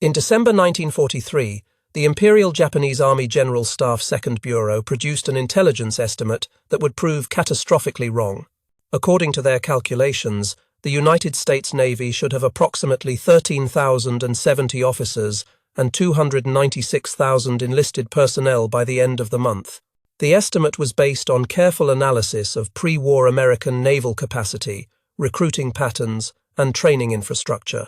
In December 1943, the Imperial Japanese Army General Staff Second Bureau produced an intelligence estimate that would prove catastrophically wrong. According to their calculations, the United States Navy should have approximately 13,070 officers and 296,000 enlisted personnel by the end of the month. The estimate was based on careful analysis of pre-war American naval capacity, recruiting patterns, and training infrastructure.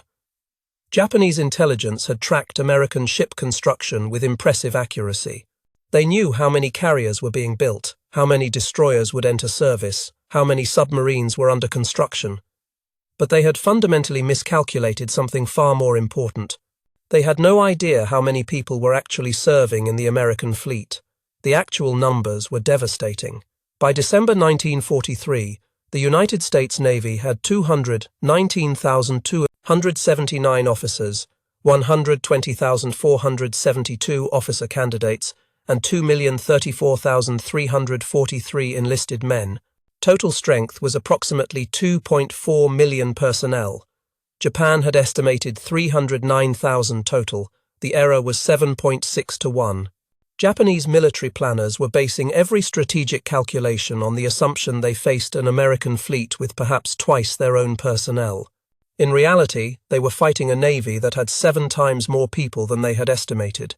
Japanese intelligence had tracked American ship construction with impressive accuracy. They knew how many carriers were being built, how many destroyers would enter service, how many submarines were under construction. But they had fundamentally miscalculated something far more important. They had no idea how many people were actually serving in the American fleet. The actual numbers were devastating. By December 1943, the United States Navy had 219,279 officers, 120,472 officer candidates, and 2,034,343 enlisted men. Total strength was approximately 2.4 million personnel. Japan had estimated 309,000 total. The error was 7.6 to 1. Japanese military planners were basing every strategic calculation on the assumption they faced an American fleet with perhaps twice their own personnel. In reality, they were fighting a navy that had 7 times more people than they had estimated.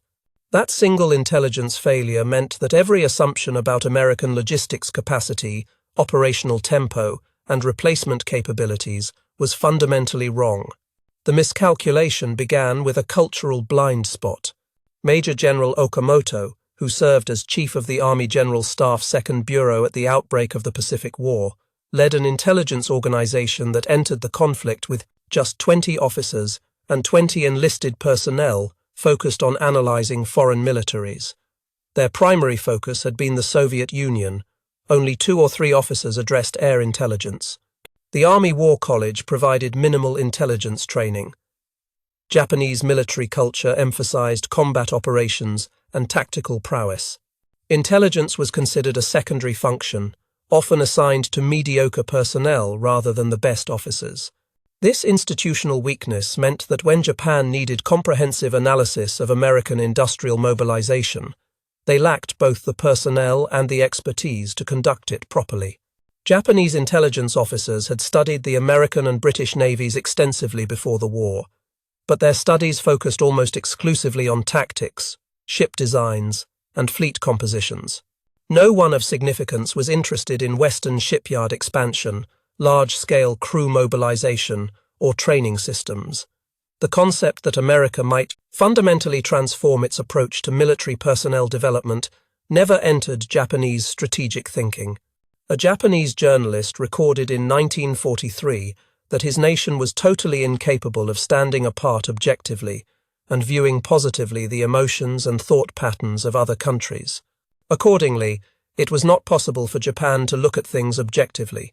That single intelligence failure meant that every assumption about American logistics capacity, operational tempo, and replacement capabilities was fundamentally wrong. The miscalculation began with a cultural blind spot. Major General Okamoto, who served as Chief of the Army General Staff Second Bureau at the outbreak of the Pacific War, led an intelligence organization that entered the conflict with just 20 officers and 20 enlisted personnel focused on analyzing foreign militaries. Their primary focus had been the Soviet Union. Only 2 or 3 officers addressed air intelligence. The Army War College provided minimal intelligence training. Japanese military culture emphasized combat operations and tactical prowess. Intelligence was considered a secondary function, often assigned to mediocre personnel rather than the best officers. This institutional weakness meant that when Japan needed comprehensive analysis of American industrial mobilization, they lacked both the personnel and the expertise to conduct it properly. Japanese intelligence officers had studied the American and British navies extensively before the war, but their studies focused almost exclusively on tactics, ship designs, and fleet compositions. No one of significance was interested in Western shipyard expansion, large-scale crew mobilization, or training systems. The concept that America might fundamentally transform its approach to military personnel development never entered Japanese strategic thinking. A Japanese journalist recorded in 1943 that his nation was totally incapable of standing apart objectively and viewing positively the emotions and thought patterns of other countries. Accordingly, it was not possible for Japan to look at things objectively.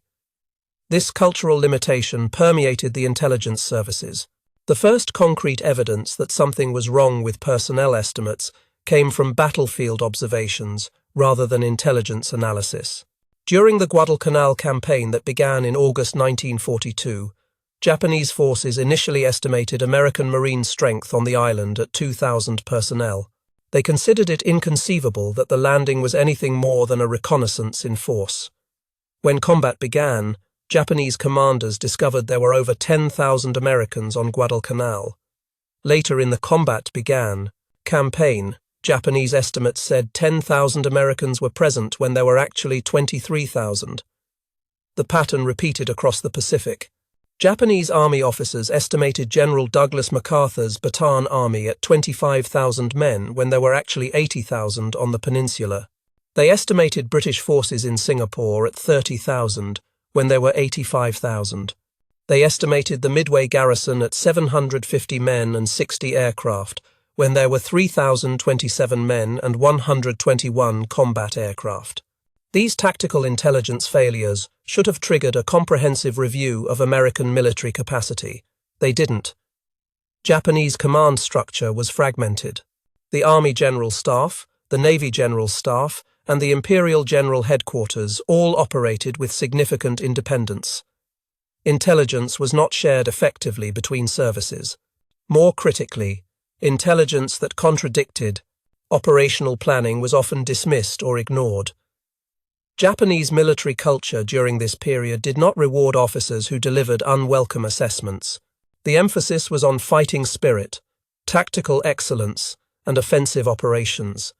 This cultural limitation permeated the intelligence services. The first concrete evidence that something was wrong with personnel estimates came from battlefield observations rather than intelligence analysis. During the Guadalcanal campaign that began in August 1942, Japanese forces initially estimated American Marine strength on the island at 2,000 personnel. They considered it inconceivable that the landing was anything more than a reconnaissance in force. When combat began, Japanese commanders discovered there were over 10,000 Americans on Guadalcanal. Later in the combat began campaign, Japanese estimates said 10,000 Americans were present when there were actually 23,000. The pattern repeated across the Pacific. Japanese army officers estimated General Douglas MacArthur's Bataan army at 25,000 men when there were actually 80,000 on the peninsula. They estimated British forces in Singapore at 30,000 when there were 85,000. They estimated the Midway garrison at 750 men and 60 aircraft when there were 3,027 men and 121 combat aircraft. These tactical intelligence failures should have triggered a comprehensive review of American military capacity. They didn't. Japanese command structure was fragmented. The Army General Staff, the Navy General Staff, and the Imperial General Headquarters all operated with significant independence. Intelligence was not shared effectively between services. More critically, Intelligence that contradicted operational planning was often dismissed or ignored. Japanese military culture during this period did not reward officers who delivered unwelcome assessments. The emphasis was on fighting spirit, tactical excellence, and offensive operations.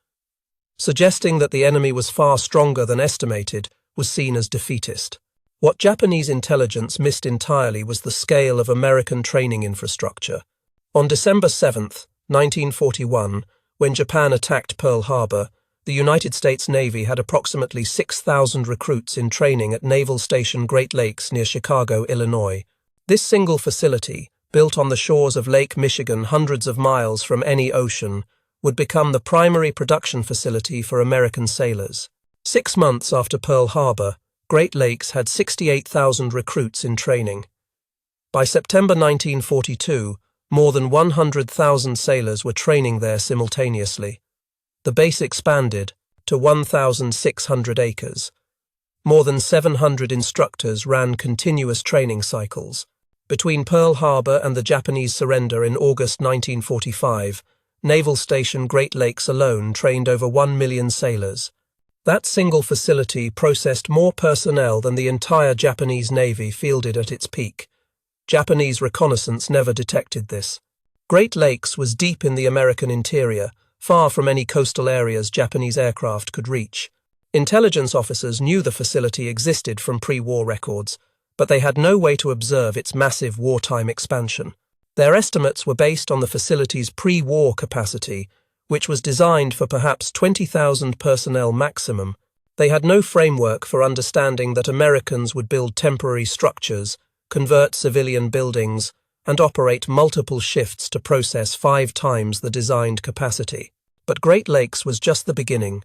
Suggesting that the enemy was far stronger than estimated was seen as defeatist. What Japanese intelligence missed entirely was the scale of American training infrastructure. On December 7, 1941, when Japan attacked Pearl Harbor, the United States Navy had approximately 6,000 recruits in training at Naval Station Great Lakes near Chicago, Illinois. This single facility, built on the shores of Lake Michigan hundreds of miles from any ocean, would become the primary production facility for American sailors. 6 months after Pearl Harbor, Great Lakes had 68,000 recruits in training. By September 1942, more than 100,000 sailors were training there simultaneously. The base expanded to 1,600 acres. More than 700 instructors ran continuous training cycles. Between Pearl Harbor and the Japanese surrender in August 1945, Naval Station Great Lakes alone trained over 1 million sailors. That single facility processed more personnel than the entire Japanese Navy fielded at its peak. Japanese reconnaissance never detected this. Great Lakes was deep in the American interior, far from any coastal areas Japanese aircraft could reach. Intelligence officers knew the facility existed from pre-war records, but they had no way to observe its massive wartime expansion. Their estimates were based on the facility's pre-war capacity, which was designed for perhaps 20,000 personnel maximum. They had no framework for understanding that Americans would build temporary structures, convert civilian buildings, and operate multiple shifts to process 5 times the designed capacity. But Great Lakes was just the beginning.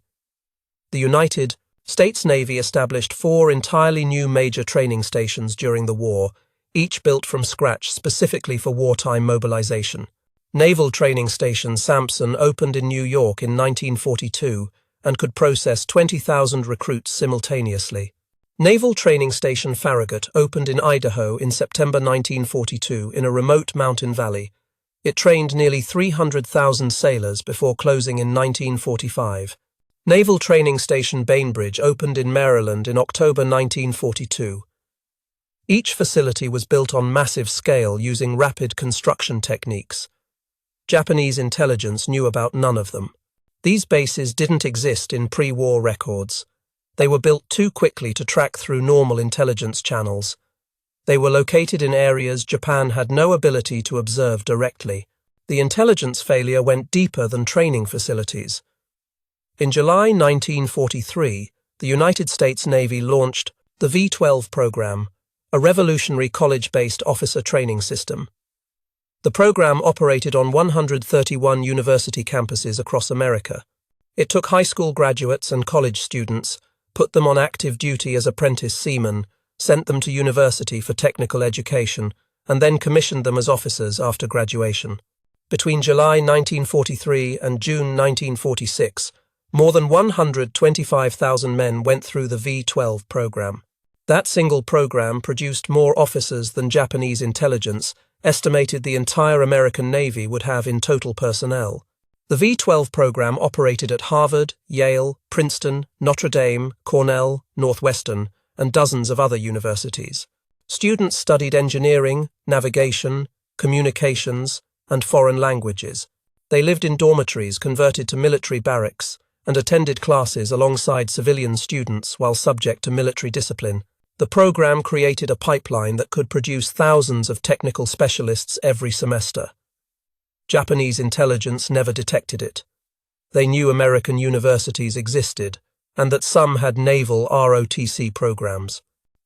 The United States Navy established 4 entirely new major training stations during the war, each built from scratch specifically for wartime mobilization. Naval Training Station Sampson opened in New York in 1942 and could process 20,000 recruits simultaneously. Naval Training Station Farragut opened in Idaho in September 1942 in a remote mountain valley. It trained nearly 300,000 sailors before closing in 1945. Naval Training Station Bainbridge opened in Maryland in October 1942. Each facility was built on massive scale using rapid construction techniques. Japanese intelligence knew about none of them. These bases didn't exist in pre-war records. They were built too quickly to track through normal intelligence channels. They were located in areas Japan had no ability to observe directly. The intelligence failure went deeper than training facilities. In July 1943, the United States Navy launched the V-12 program, a revolutionary college-based officer training system. The program operated on 131 university campuses across America. It took high school graduates and college students, put them on active duty as apprentice seamen, sent them to university for technical education, and then commissioned them as officers after graduation. Between July 1943 and June 1946, more than 125,000 men went through the V-12 program. That single program produced more officers than Japanese intelligence estimated the entire American Navy would have in total personnel. The V-12 program operated at Harvard, Yale, Princeton, Notre Dame, Cornell, Northwestern, and dozens of other universities. Students studied engineering, navigation, communications, and foreign languages. They lived in dormitories converted to military barracks and attended classes alongside civilian students while subject to military discipline. The program created a pipeline that could produce thousands of technical specialists every semester. Japanese intelligence never detected it. They knew American universities existed and that some had naval ROTC programs.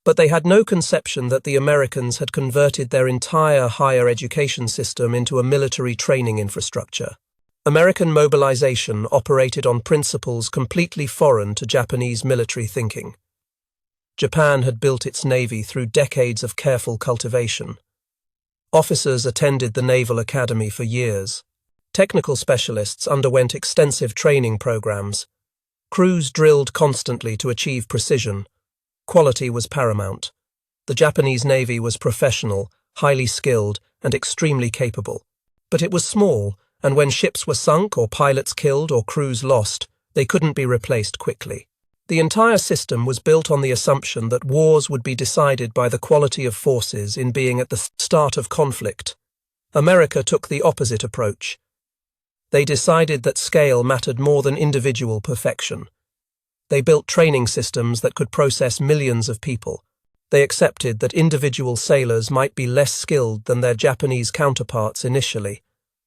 But they had no conception that the Americans had converted their entire higher education system into a military training infrastructure. American mobilization operated on principles completely foreign to Japanese military thinking. Japan had built its navy through decades of careful cultivation. Officers attended the Naval Academy for years. Technical specialists underwent extensive training programs. Crews drilled constantly to achieve precision. Quality was paramount. The Japanese Navy was professional, highly skilled, and extremely capable. But it was small, and when ships were sunk or pilots killed or crews lost, they couldn't be replaced quickly. The entire system was built on the assumption that wars would be decided by the quality of forces in being at the start of conflict. America took the opposite approach. They decided that scale mattered more than individual perfection. They built training systems that could process millions of people. They accepted that individual sailors might be less skilled than their Japanese counterparts initially.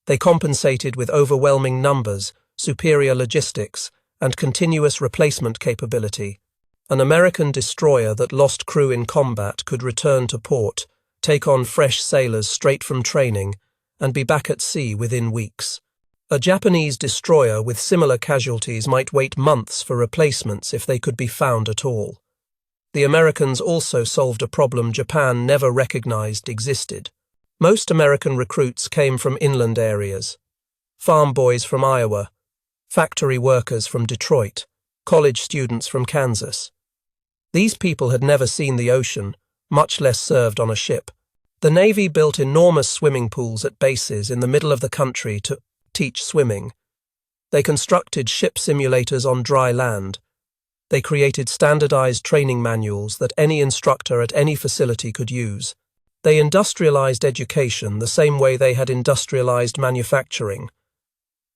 They compensated with overwhelming numbers, superior logistics, and continuous replacement capability. An American destroyer that lost crew in combat could return to port, take on fresh sailors straight from training, and be back at sea within weeks. A Japanese destroyer with similar casualties might wait months for replacements if they could be found at all. The Americans also solved a problem Japan never recognized existed. Most American recruits came from inland areas. Farm boys from Iowa, factory workers from Detroit, college students from Kansas. These people had never seen the ocean, much less served on a ship. The Navy built enormous swimming pools at bases in the middle of the country to teach swimming. They constructed ship simulators on dry land. They created standardized training manuals that any instructor at any facility could use. They industrialized education the same way they had industrialized manufacturing.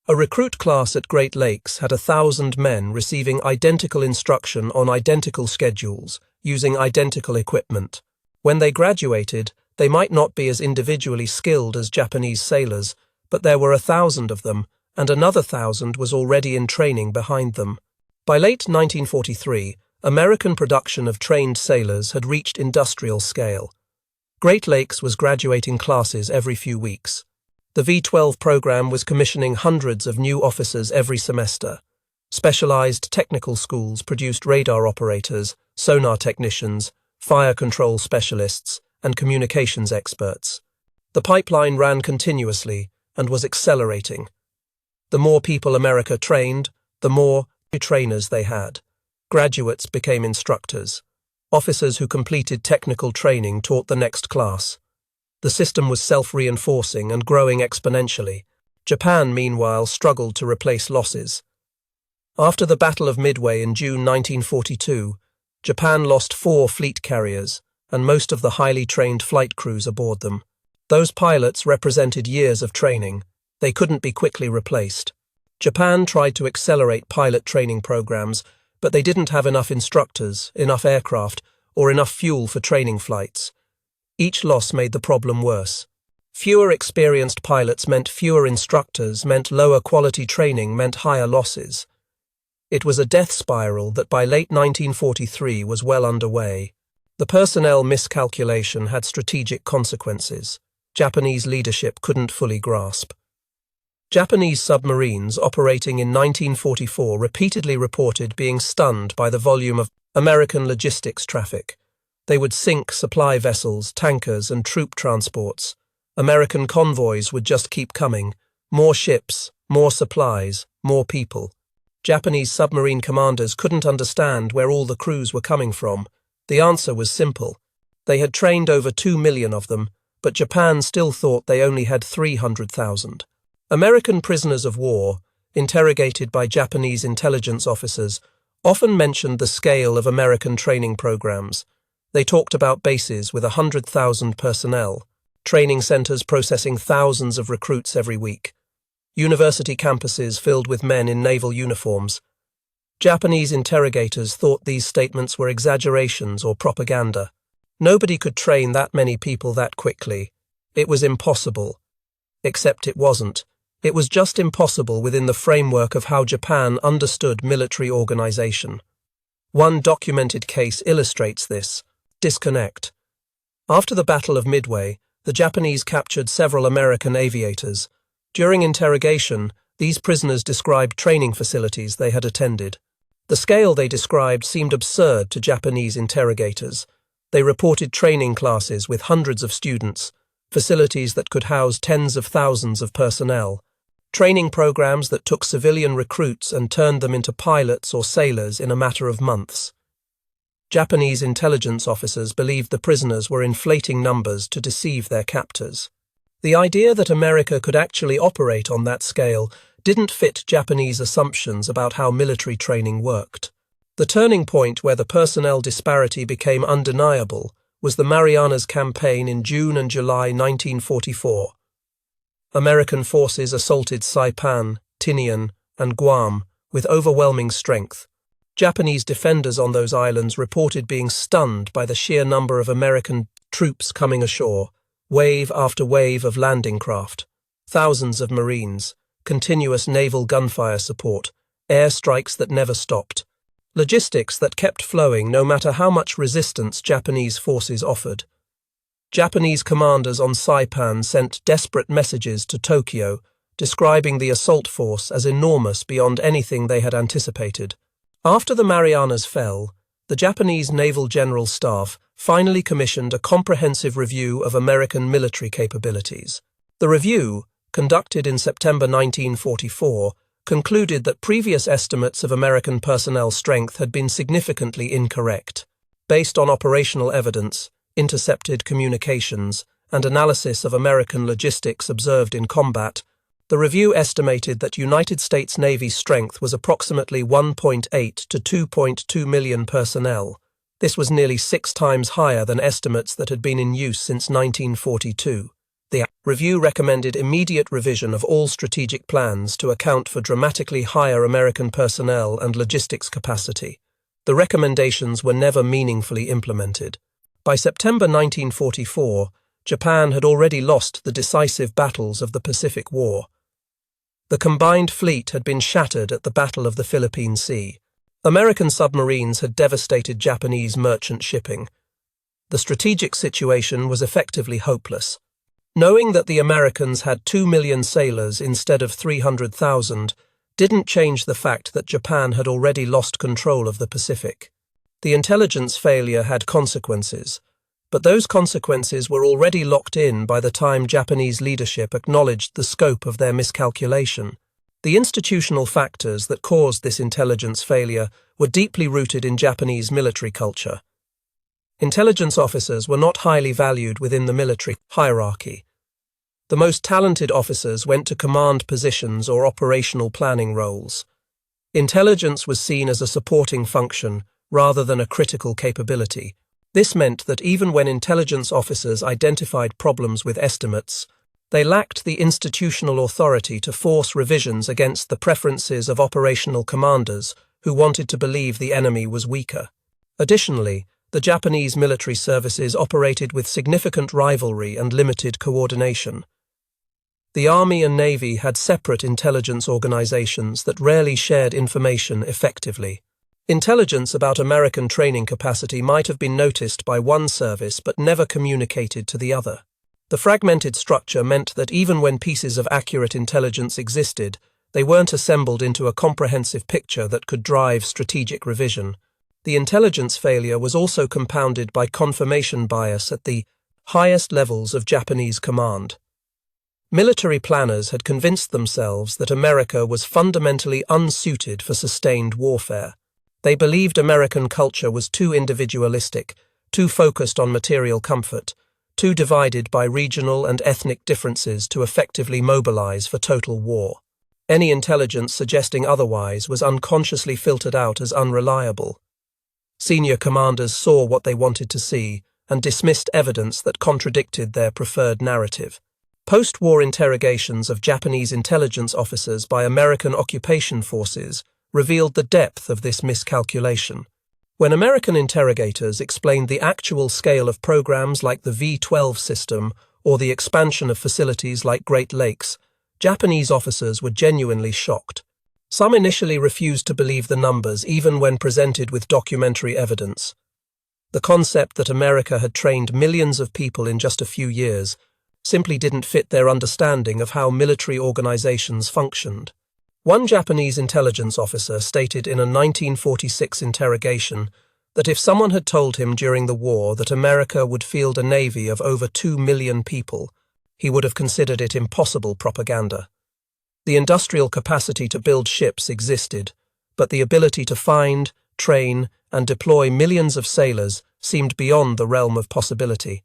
A recruit class at Great Lakes had 1,000 men receiving identical instruction on identical schedules, using identical equipment. When they graduated, they might not be as individually skilled as Japanese sailors, but there were 1,000 of them, and another 1,000 was already in training behind them. By late 1943, American production of trained sailors had reached industrial scale. Great Lakes was graduating classes every few weeks. The V-12 program was commissioning hundreds of new officers every semester. Specialized technical schools produced radar operators, sonar technicians, fire control specialists, and communications experts. The pipeline ran continuously and was accelerating. The more people America trained, the more trainers they had. Graduates became instructors. Officers who completed technical training taught the next class. The system was self-reinforcing and growing exponentially. Japan, meanwhile, struggled to replace losses. After the Battle of Midway in June 1942, Japan lost 4 fleet carriers and most of the highly trained flight crews aboard them. Those pilots represented years of training. They couldn't be quickly replaced. Japan tried to accelerate pilot training programs, but they didn't have enough instructors, enough aircraft, or enough fuel for training flights. Each loss made the problem worse. Fewer experienced pilots meant fewer instructors, meant lower quality training, meant higher losses. It was a death spiral that by late 1943 was well underway. The personnel miscalculation had strategic consequences. Japanese leadership couldn't fully grasp. Japanese submarines operating in 1944 repeatedly reported being stunned by the volume of American logistics traffic. They would sink supply vessels, tankers, and troop transports. American convoys would just keep coming. More ships, more supplies, more people. Japanese submarine commanders couldn't understand where all the crews were coming from. The answer was simple. They had trained over 2 million of them, but Japan still thought they only had 300,000. American prisoners of war, interrogated by Japanese intelligence officers, often mentioned the scale of American training programs. They talked about bases with 100,000 personnel, training centers processing thousands of recruits every week, university campuses filled with men in naval uniforms. Japanese interrogators thought these statements were exaggerations or propaganda. Nobody could train that many people that quickly. It was impossible. Except it wasn't. It was just impossible within the framework of how Japan understood military organization. One documented case illustrates this. Disconnect. After the Battle of Midway, the Japanese captured several American aviators. During interrogation, these prisoners described training facilities they had attended. The scale they described seemed absurd to Japanese interrogators. They reported training classes with hundreds of students, facilities that could house tens of thousands of personnel, training programs that took civilian recruits and turned them into pilots or sailors in a matter of months. Japanese intelligence officers believed the prisoners were inflating numbers to deceive their captors. The idea that America could actually operate on that scale didn't fit Japanese assumptions about how military training worked. The turning point where the personnel disparity became undeniable was the Marianas Campaign in June and July 1944. American forces assaulted Saipan, Tinian, and Guam with overwhelming strength. Japanese defenders on those islands reported being stunned by the sheer number of American troops coming ashore, wave after wave of landing craft, thousands of Marines, continuous naval gunfire support, air strikes that never stopped, logistics that kept flowing no matter how much resistance Japanese forces offered. Japanese commanders on Saipan sent desperate messages to Tokyo, describing the assault force as enormous beyond anything they had anticipated. After the Marianas fell, the Japanese Naval General Staff finally commissioned a comprehensive review of American military capabilities. The review, conducted in September 1944, concluded that previous estimates of American personnel strength had been significantly incorrect. Based on operational evidence, intercepted communications, and analysis of American logistics observed in combat, the review estimated that United States Navy strength was approximately 1.8 to 2.2 million personnel. This was nearly 6 times higher than estimates that had been in use since 1942. The review recommended immediate revision of all strategic plans to account for dramatically higher American personnel and logistics capacity. The recommendations were never meaningfully implemented. By September 1944, Japan had already lost the decisive battles of the Pacific War. The combined fleet had been shattered at the Battle of the Philippine Sea. American submarines had devastated Japanese merchant shipping. The strategic situation was effectively hopeless. Knowing that the Americans had 2 million sailors instead of 300,000 didn't change the fact that Japan had already lost control of the Pacific. The intelligence failure had consequences, but those consequences were already locked in by the time Japanese leadership acknowledged the scope of their miscalculation. The institutional factors that caused this intelligence failure were deeply rooted in Japanese military culture. Intelligence officers were not highly valued within the military hierarchy. The most talented officers went to command positions or operational planning roles. Intelligence was seen as a supporting function rather than a critical capability. This meant that even when intelligence officers identified problems with estimates, they lacked the institutional authority to force revisions against the preferences of operational commanders who wanted to believe the enemy was weaker. Additionally, the Japanese military services operated with significant rivalry and limited coordination. The Army and Navy had separate intelligence organizations that rarely shared information effectively. Intelligence about American training capacity might have been noticed by one service but never communicated to the other. The fragmented structure meant that even when pieces of accurate intelligence existed, they weren't assembled into a comprehensive picture that could drive strategic revision. The intelligence failure was also compounded by confirmation bias at the highest levels of Japanese command. Military planners had convinced themselves that America was fundamentally unsuited for sustained warfare. They believed American culture was too individualistic, too focused on material comfort, too divided by regional and ethnic differences to effectively mobilize for total war. Any intelligence suggesting otherwise was unconsciously filtered out as unreliable. Senior commanders saw what they wanted to see and dismissed evidence that contradicted their preferred narrative. Post-war interrogations of Japanese intelligence officers by American occupation forces revealed the depth of this miscalculation. When American interrogators explained the actual scale of programs like the V-12 system or the expansion of facilities like Great Lakes, Japanese officers were genuinely shocked. Some initially refused to believe the numbers even when presented with documentary evidence. The concept that America had trained millions of people in just a few years simply didn't fit their understanding of how military organizations functioned. One Japanese intelligence officer stated in a 1946 interrogation that if someone had told him during the war that America would field a navy of over 2 million people, he would have considered it impossible propaganda. The industrial capacity to build ships existed, but the ability to find, train, and deploy millions of sailors seemed beyond the realm of possibility.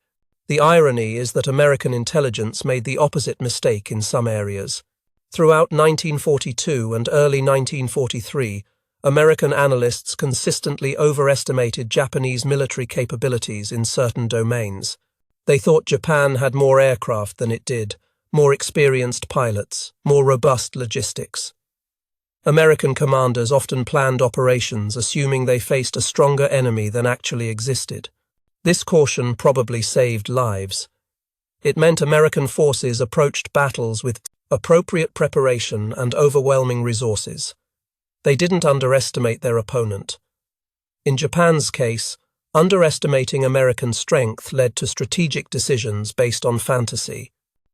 The irony is that American intelligence made the opposite mistake in some areas. Throughout 1942 and early 1943, American analysts consistently overestimated Japanese military capabilities in certain domains. They thought Japan had more aircraft than it did, more experienced pilots, more robust logistics. American commanders often planned operations assuming they faced a stronger enemy than actually existed. This caution probably saved lives. It meant American forces approached battles with appropriate preparation and overwhelming resources. They didn't underestimate their opponent. In Japan's case, underestimating American strength led to strategic decisions based on fantasy.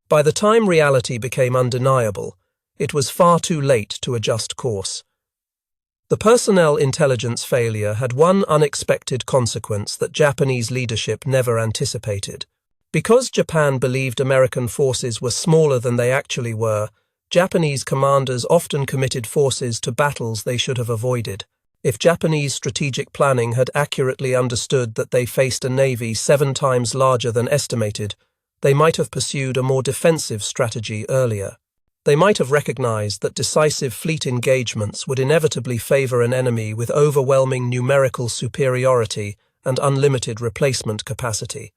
By the time reality became undeniable, it was far too late to adjust course. The personnel intelligence failure had one unexpected consequence that Japanese leadership never anticipated. Because Japan believed American forces were smaller than they actually were, Japanese commanders often committed forces to battles they should have avoided. If Japanese strategic planning had accurately understood that they faced a navy 7 times larger than estimated, they might have pursued a more defensive strategy earlier. They might have recognized that decisive fleet engagements would inevitably favor an enemy with overwhelming numerical superiority and unlimited replacement capacity.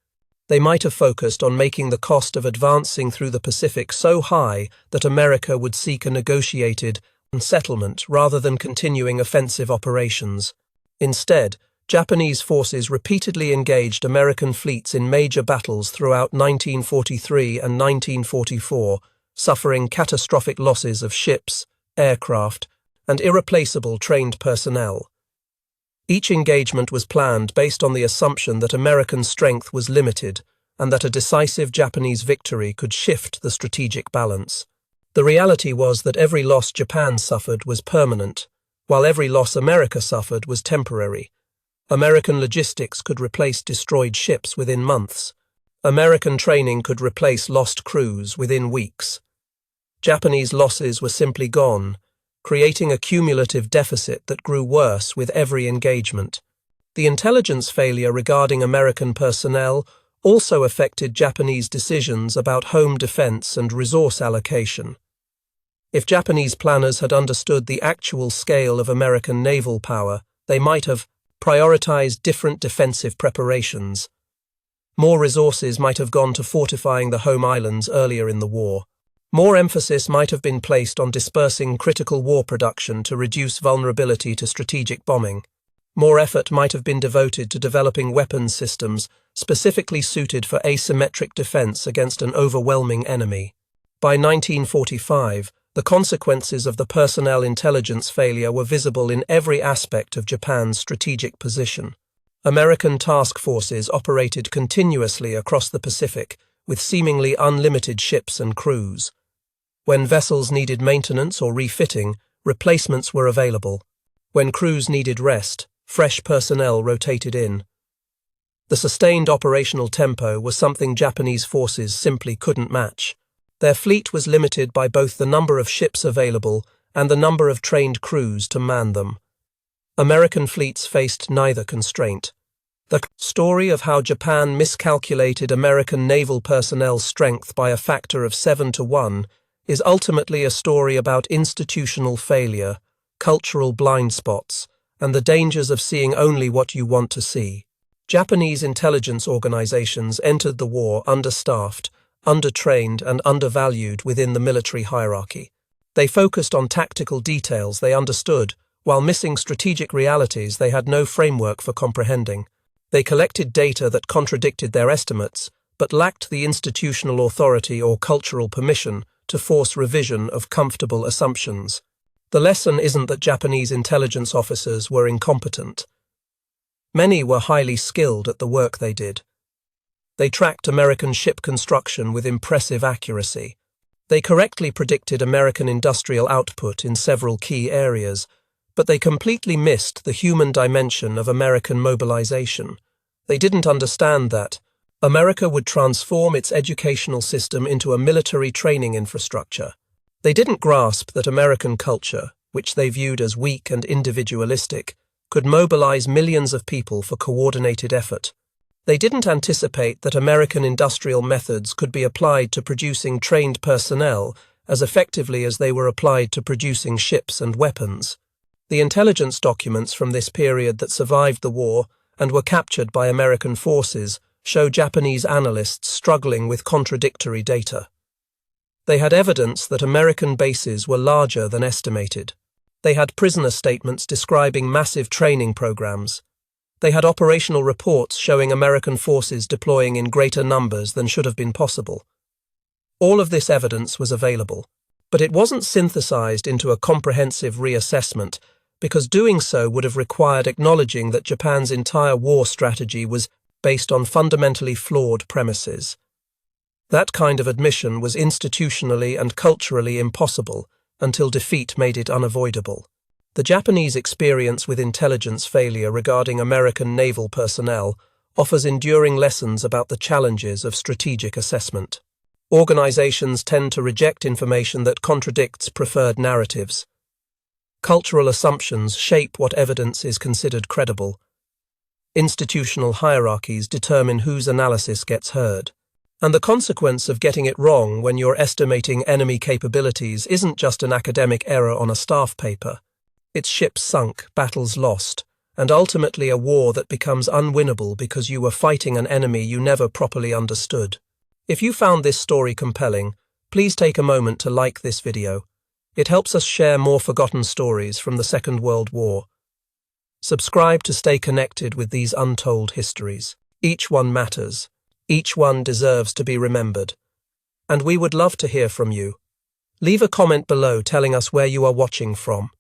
They might have focused on making the cost of advancing through the Pacific so high that America would seek a negotiated settlement rather than continuing offensive operations. Instead, Japanese forces repeatedly engaged American fleets in major battles throughout 1943 and 1944, suffering catastrophic losses of ships, aircraft, and irreplaceable trained personnel. Each engagement was planned based on the assumption that American strength was limited and that a decisive Japanese victory could shift the strategic balance. The reality was that every loss Japan suffered was permanent, while every loss America suffered was temporary. American logistics could replace destroyed ships within months. American training could replace lost crews within weeks. Japanese losses were simply gone, creating a cumulative deficit that grew worse with every engagement. The intelligence failure regarding American personnel also affected Japanese decisions about home defense and resource allocation. If Japanese planners had understood the actual scale of American naval power, they might have prioritized different defensive preparations. More resources might have gone to fortifying the home islands earlier in the war. More emphasis might have been placed on dispersing critical war production to reduce vulnerability to strategic bombing. More effort might have been devoted to developing weapons systems specifically suited for asymmetric defense against an overwhelming enemy. By 1945, the consequences of the personnel intelligence failure were visible in every aspect of Japan's strategic position. American task forces operated continuously across the Pacific with seemingly unlimited ships and crews. When vessels needed maintenance or refitting, replacements were available. When crews needed rest, fresh personnel rotated in. The sustained operational tempo was something Japanese forces simply couldn't match. Their fleet was limited by both the number of ships available and the number of trained crews to man them. American fleets faced neither constraint. The story of how Japan miscalculated American naval personnel strength by a factor of 7 to 1 is ultimately a story about institutional failure, cultural blind spots, and the dangers of seeing only what you want to see. Japanese intelligence organizations entered the war understaffed, undertrained, and undervalued within the military hierarchy. They focused on tactical details they understood, while missing strategic realities they had no framework for comprehending. They collected data that contradicted their estimates, but lacked the institutional authority or cultural permission to force revision of comfortable assumptions. The lesson isn't that Japanese intelligence officers were incompetent. Many were highly skilled at the work they did. They tracked American ship construction with impressive accuracy. They correctly predicted American industrial output in several key areas, but they completely missed the human dimension of American mobilization. They didn't understand that America would transform its educational system into a military training infrastructure. They didn't grasp that American culture, which they viewed as weak and individualistic, could mobilize millions of people for coordinated effort. They didn't anticipate that American industrial methods could be applied to producing trained personnel as effectively as they were applied to producing ships and weapons. The intelligence documents from this period that survived the war and were captured by American forces show Japanese analysts struggling with contradictory data. They had evidence that American bases were larger than estimated. They had prisoner statements describing massive training programs. They had operational reports showing American forces deploying in greater numbers than should have been possible. All of this evidence was available, but it wasn't synthesized into a comprehensive reassessment because doing so would have required acknowledging that Japan's entire war strategy was based on fundamentally flawed premises. That kind of admission was institutionally and culturally impossible until defeat made it unavoidable. The Japanese experience with intelligence failure regarding American naval personnel offers enduring lessons about the challenges of strategic assessment. Organizations tend to reject information that contradicts preferred narratives. Cultural assumptions shape what evidence is considered credible. Institutional hierarchies determine whose analysis gets heard. And the consequence of getting it wrong when you're estimating enemy capabilities isn't just an academic error on a staff paper. It's ships sunk, battles lost, and ultimately a war that becomes unwinnable because you were fighting an enemy you never properly understood. If you found this story compelling, please take a moment to like this video. It helps us share more forgotten stories from the Second World War. Subscribe to stay connected with these untold histories. Each one matters. Each one deserves to be remembered. And we would love to hear from you. Leave a comment below telling us where you are watching from.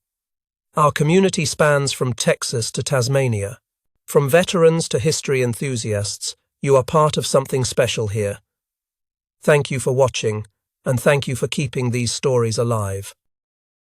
Our community spans from Texas to Tasmania. From veterans to history enthusiasts, you are part of something special here. Thank you for watching, and thank you for keeping these stories alive.